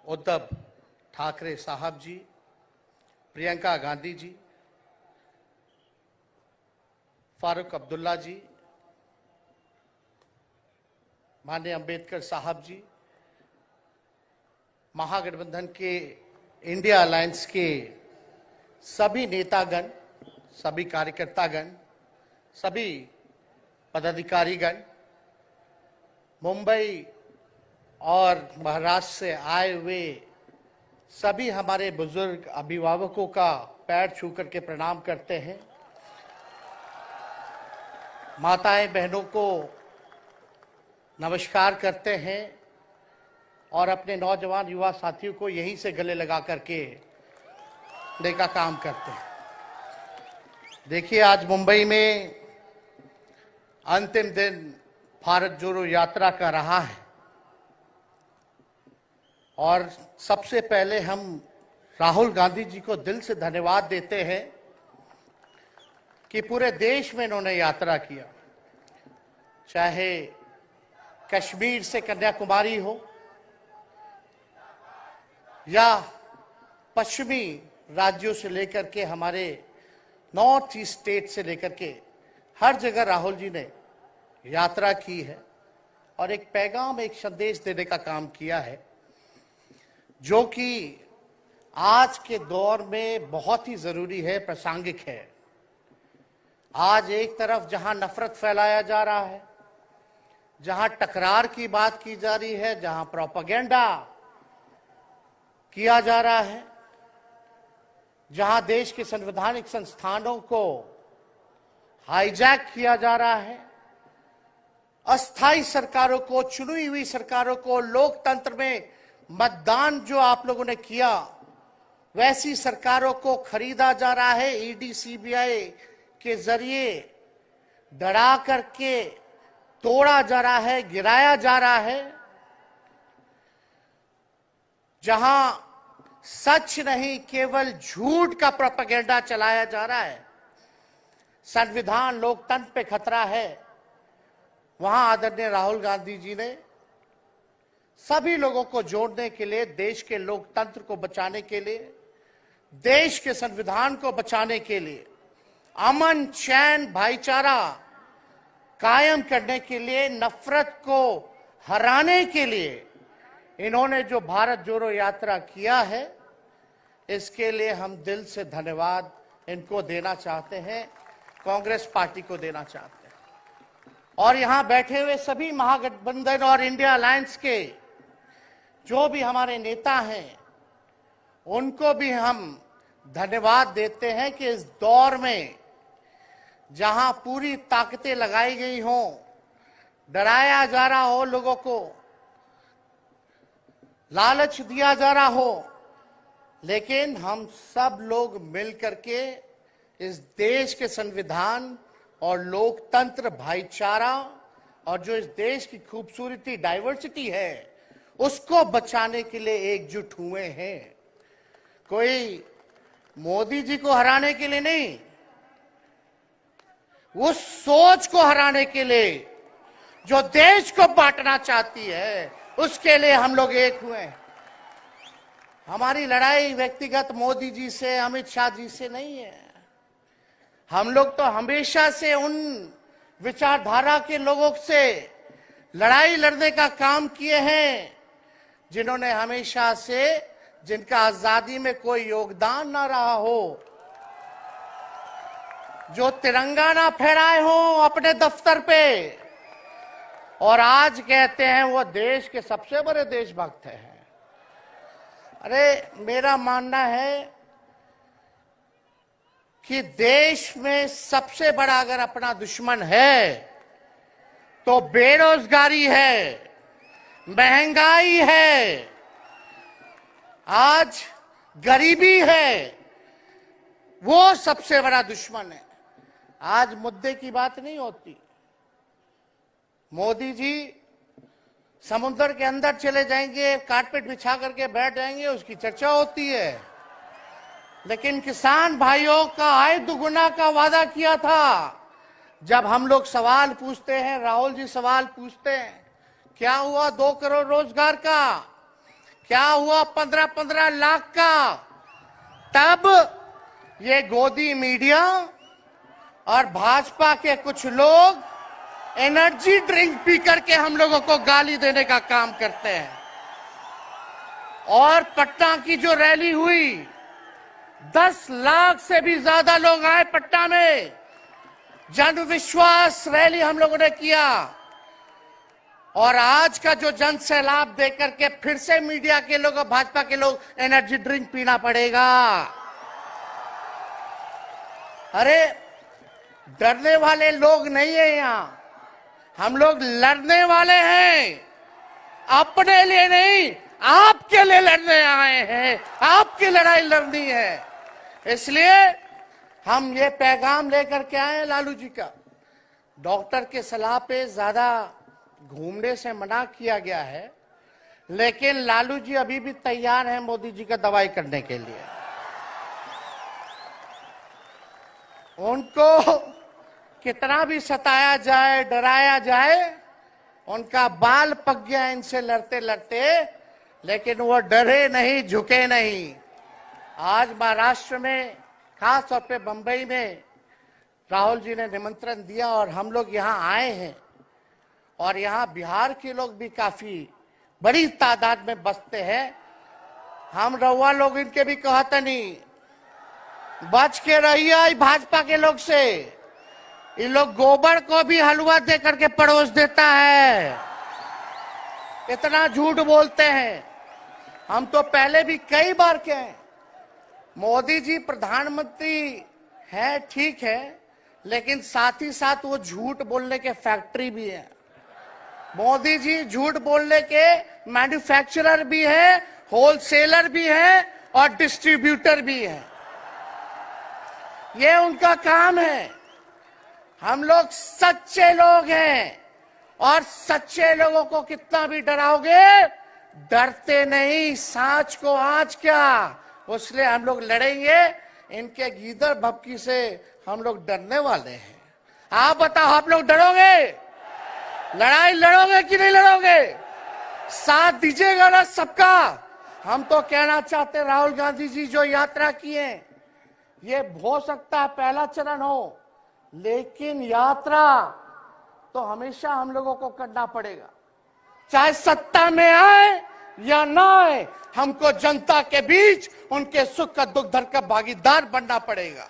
उद्धव ठाकरे साहब जी, प्रियंका गांधी जी, फारूक अब्दुल्ला जी, माननीय अंबेडकर साहब जी, महागठबंधन के इंडिया अलायंस के सभी नेतागण, सभी कार्यकर्तागण, सभी पदाधिकारीगण, मुंबई और महाराष्ट्र से आए हुए सभी हमारे बुजुर्ग अभिभावकों का पैर छू करके प्रणाम करते हैं। माताएं बहनों को नमस्कार करते हैं और अपने नौजवान युवा साथियों को यहीं से गले लगा करके का काम करते हैं। देखिए, आज मुंबई में अंतिम दिन भारत जोड़ो यात्रा का रहा है और सबसे पहले हम राहुल गांधी जी को दिल से धन्यवाद देते हैं कि पूरे देश में इन्होंने यात्रा किया, चाहे कश्मीर से कन्याकुमारी हो या पश्चिमी राज्यों से लेकर के हमारे नॉर्थ ईस्ट स्टेट से लेकर के हर जगह राहुल जी ने यात्रा की है और एक पैगाम, एक संदेश देने का काम किया है, जो कि आज के दौर में बहुत ही जरूरी है, प्रासंगिक है। आज एक तरफ जहां नफरत फैलाया जा रहा है, जहां टकरार की बात की जा रही है, जहां प्रोपेगेंडा किया जा रहा है, जहां देश के संवैधानिक संस्थानों को हाईजैक किया जा रहा है, अस्थायी सरकारों को, चुनी हुई सरकारों को, लोकतंत्र में मतदान जो आप लोगों ने किया वैसी सरकारों को खरीदा जा रहा है, ईडी सीबीआई के जरिए डरा करके तोड़ा जा रहा है, गिराया जा रहा है। जहां सच नहीं केवल झूठ का प्रोपेगेंडा चलाया जा रहा है, संविधान लोकतंत्र पे खतरा है, वहां आदरणीय राहुल गांधी जी ने सभी लोगों को जोड़ने के लिए, देश के लोकतंत्र को बचाने के लिए, देश के संविधान को बचाने के लिए, अमन चैन भाईचारा कायम करने के लिए, नफरत को हराने के लिए इन्होंने जो भारत जोड़ो यात्रा किया है, इसके लिए हम दिल से धन्यवाद इनको देना चाहते हैं, कांग्रेस पार्टी को देना चाहते हैं। और यहां बैठे हुए सभी महागठबंधन और इंडिया अलायंस के जो भी हमारे नेता हैं, उनको भी हम धन्यवाद देते हैं कि इस दौर में जहां पूरी ताकतें लगाई गई हों, डराया जा रहा हो, लोगों को लालच दिया जा रहा हो, लेकिन हम सब लोग मिलकर के इस देश के संविधान और लोकतंत्र, भाईचारा और जो इस देश की खूबसूरती, डाइवर्सिटी है, उसको बचाने के लिए एकजुट हुए हैं। कोई मोदी जी को हराने के लिए नहीं, उस सोच को हराने के लिए जो देश को बांटना चाहती है, उसके लिए हम लोग एक हुए हैं। हमारी लड़ाई व्यक्तिगत मोदी जी से, अमित शाह जी से नहीं है। हम लोग तो हमेशा से उन विचारधारा के लोगों से लड़ाई लड़ने का काम किए हैं जिन्होंने हमेशा से, जिनका आजादी में कोई योगदान ना रहा हो, जो तिरंगा ना फहराए हो अपने दफ्तर पे, और आज कहते हैं वो देश के सबसे बड़े देशभक्त हैं। अरे, मेरा मानना है कि देश में सबसे बड़ा अगर अपना दुश्मन है तो बेरोजगारी है, महंगाई है, आज गरीबी है, वो सबसे बड़ा दुश्मन है। आज मुद्दे की बात नहीं होती। मोदी जी समुद्र के अंदर चले जाएंगे, कारपेट बिछा करके बैठ जाएंगे, उसकी चर्चा होती है। लेकिन किसान भाइयों का आय दुगुना का वादा किया था। जब हम लोग सवाल पूछते हैं, राहुल जी सवाल पूछते हैं, क्या हुआ 2 करोड़ रोजगार का? क्या हुआ 15-15 लाख का? तब ये गोदी मीडिया और भाजपा के कुछ लोग एनर्जी ड्रिंक पी करके हम लोगों को गाली देने का काम करते हैं। और पटना की जो रैली हुई, 10 लाख से भी ज्यादा लोग आए पटना में। जन विश्वास रैली हम लोगों ने किया। और आज का जो जन सैलाब देकर के फिर से मीडिया के लोग और भाजपा के लोग एनर्जी ड्रिंक पीना पड़ेगा। अरे डरने वाले लोग नहीं है यहां, हम लोग लड़ने वाले हैं। अपने लिए नहीं, आपके लिए लड़ने आए हैं। आपकी लड़ाई लड़नी है। इसलिए हम ये पैगाम लेकर के आए हैं लालू जी का। डॉक्टर के सलाह पे ज्यादा घूमने से मना किया गया है, लेकिन लालू जी अभी भी तैयार हैं मोदी जी का दवाई करने के लिए। उनको कितना भी सताया जाए, डराया जाए, उनका बाल पक गया इनसे लड़ते लड़ते, लेकिन वो डरे नहीं, झुके नहीं। आज महाराष्ट्र में, खास तौर पे बंबई में राहुल जी ने निमंत्रण दिया और हम लोग यहाँ आए हैं। और यहाँ बिहार के लोग भी काफी बड़ी तादाद में बसते हैं। हम रउआ लोग इनके भी कहते नहीं, बच के रहिए भाजपा के लोग से। ये लोग गोबर को भी हलवा दे करके परोस देता है। इतना झूठ बोलते हैं। हम तो पहले भी कई बार कहे, मोदी जी प्रधानमंत्री है, ठीक है, लेकिन साथ ही साथ वो झूठ बोलने के फैक्ट्री भी है। मोदी जी झूठ बोलने के मैन्युफैक्चरर भी है, होलसेलर भी है और डिस्ट्रीब्यूटर भी है। ये उनका काम है। हम लोग सच्चे लोग हैं और सच्चे लोगों को कितना भी डराओगे, डरते नहीं। सांच को आज क्या, उसलिए हम लोग लड़ेंगे। इनके गीदड़ भपकी से हम लोग डरने वाले हैं। आप बताओ, आप लोग डरोगे? लड़ाई लड़ोगे कि नहीं लड़ोगे? साथ दीजिएगा ना सबका? हम तो कहना चाहते, राहुल गांधी जी जो यात्रा किए, ये हो सकता है पहला चरण हो, लेकिन यात्रा तो हमेशा हम लोगों को करना पड़ेगा। चाहे सत्ता में आए या ना आए, हमको जनता के बीच उनके सुख का दुख दर्द का भागीदार बनना पड़ेगा।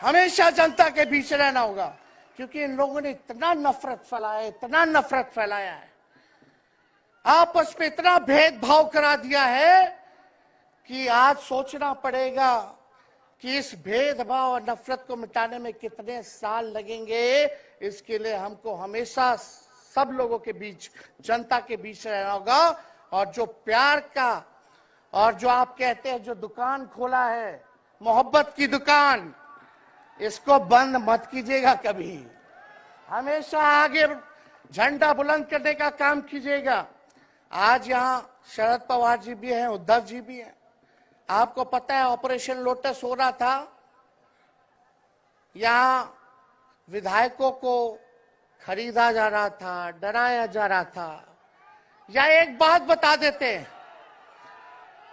हमेशा जनता के बीच रहना होगा, क्योंकि इन लोगों ने इतना नफरत फैलाया है, इतना नफरत फैलाया है, आपस में इतना भेदभाव करा दिया है कि आज सोचना पड़ेगा कि इस भेदभाव और नफरत को मिटाने में कितने साल लगेंगे। इसके लिए हमको हमेशा सब लोगों के बीच, जनता के बीच रहना होगा। और जो प्यार का, और जो आप कहते हैं जो दुकान खोला है, मोहब्बत की दुकान, इसको बंद मत कीजिएगा कभी। हमेशा आगे झंडा बुलंद करने का काम कीजिएगा। आज यहाँ शरद पवार जी भी हैं, उद्धव जी भी हैं। आपको पता है ऑपरेशन लोटस हो रहा था, यहाँ विधायकों को खरीदा जा रहा था, डराया जा रहा था। या एक बात बता देते हैं,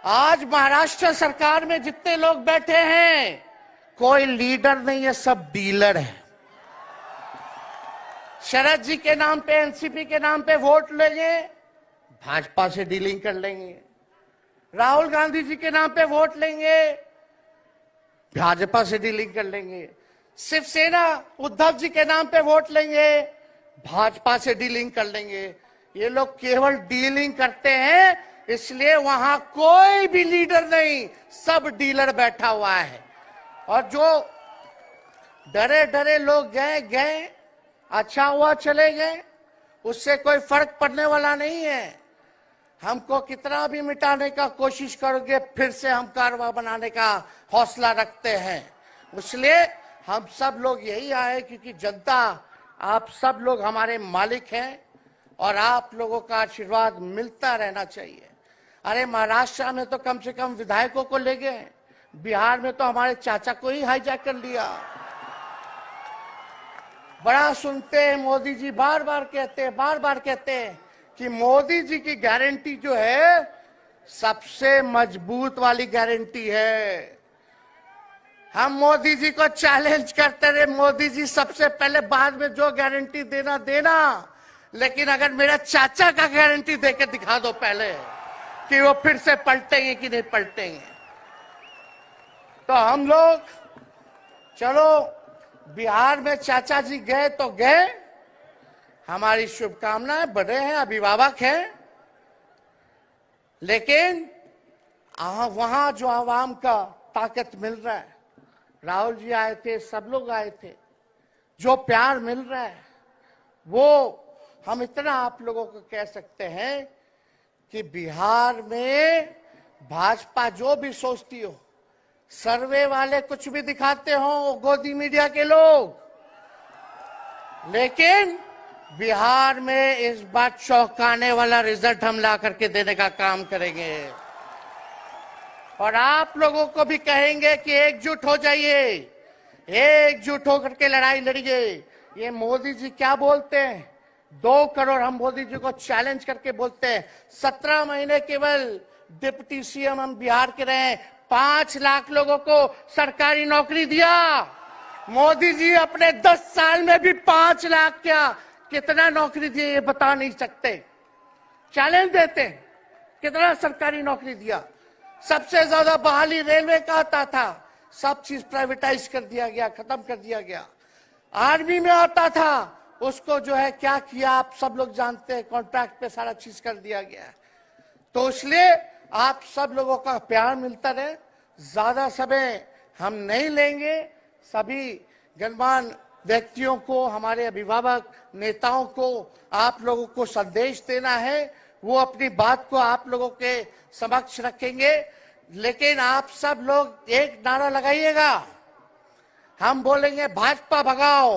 आज महाराष्ट्र सरकार में जितने लोग बैठे हैं, कोई लीडर नहीं है, सब डीलर है। शरद जी के नाम पे, एनसीपी के नाम पे वोट लेंगे, भाजपा से डीलिंग कर लेंगे। राहुल गांधी जी के नाम पे वोट लेंगे, भाजपा से डीलिंग कर लेंगे। शिवसेना उद्धव जी के नाम पे वोट लेंगे, भाजपा से डीलिंग कर लेंगे। ये लोग केवल डीलिंग करते हैं, इसलिए वहां कोई भी लीडर नहीं, सब डीलर बैठा हुआ है। और जो डरे डरे लोग गए, अच्छा हुआ चले गए, उससे कोई फर्क पड़ने वाला नहीं है। हमको कितना भी मिटाने का कोशिश करोगे, फिर से हम कारवा बनाने का हौसला रखते हैं। इसलिए हम सब लोग यही आए, क्योंकि जनता, आप सब लोग हमारे मालिक हैं और आप लोगों का आशीर्वाद मिलता रहना चाहिए। अरे महाराष्ट्र में तो कम से कम विधायकों को ले गए, बिहार में तो हमारे चाचा को ही हाईजैक कर लिया। बड़ा सुनते हैं, मोदी जी बार बार कहते हैं कि मोदी जी की गारंटी जो है सबसे मजबूत वाली गारंटी है। हम मोदी जी को चैलेंज करते रहे, मोदी जी सबसे पहले, बाद में जो गारंटी देना देना, लेकिन अगर मेरा चाचा का गारंटी देकर दिखा दो पहले कि वो फिर से पलटेंगे कि नहीं पलटेंगे। तो हम लोग, चलो बिहार में चाचा जी गए तो गए, हमारी शुभकामनाएं, बड़े हैं, अभिभावक हैं, लेकिन वहां जो आवाम का ताकत मिल रहा है, राहुल जी आए थे, सब लोग आए थे, जो प्यार मिल रहा है, वो हम इतना आप लोगों को कह सकते हैं कि बिहार में भाजपा जो भी सोचती हो, सर्वे वाले कुछ भी दिखाते हो, गोदी मीडिया के लोग, लेकिन बिहार में इस बार चौंकाने वाला रिजल्ट हम ला करके देने का काम करेंगे। और आप लोगों को भी कहेंगे कि एकजुट हो जाइए, एकजुट होकर के लड़ाई लड़िए। ये मोदी जी क्या बोलते हैं, 2 करोड़, हम मोदी जी को चैलेंज करके बोलते हैं, 17 महीने केवल डिप्टी सीएम हम बिहार के रहे, 5 लाख लोगों को सरकारी नौकरी दिया। मोदी जी अपने 10 साल में भी 5 लाख क्या, कितना नौकरी दिए ये बता नहीं सकते। चैलेंज देते हैं, कितना सरकारी नौकरी दिया। सबसे ज्यादा बहाली रेलवे का आता था, सब चीज प्राइवेटाइज कर दिया गया, खत्म कर दिया गया। आर्मी में आता था, उसको जो है क्या किया आप सब लोग जानते हैं, कॉन्ट्रैक्ट पे सारा चीज कर दिया गया। तो इसलिए आप सब लोगों का प्यार मिलता रहे। ज्यादा समय हम नहीं लेंगे। सभी गणमान्य व्यक्तियों को, हमारे अभिभावक नेताओं को आप लोगों को संदेश देना है, वो अपनी बात को आप लोगों के समक्ष रखेंगे। लेकिन आप सब लोग एक नारा लगाइएगा, हम बोलेंगे भाजपा भगाओ,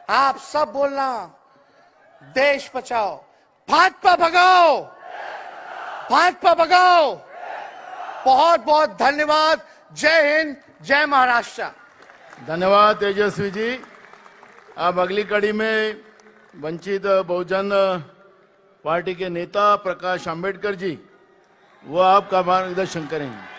आप सब बोलना देश बचाओ, भाजपा भगाओ, भाजपा भगाओ। बहुत बहुत धन्यवाद। जय हिंद, जय महाराष्ट्र। धन्यवाद तेजस्वी जी। अब अगली कड़ी में वंचित बहुजन पार्टी के नेता प्रकाश आंबेडकर जी, वो आपका मार्गदर्शन करेंगे।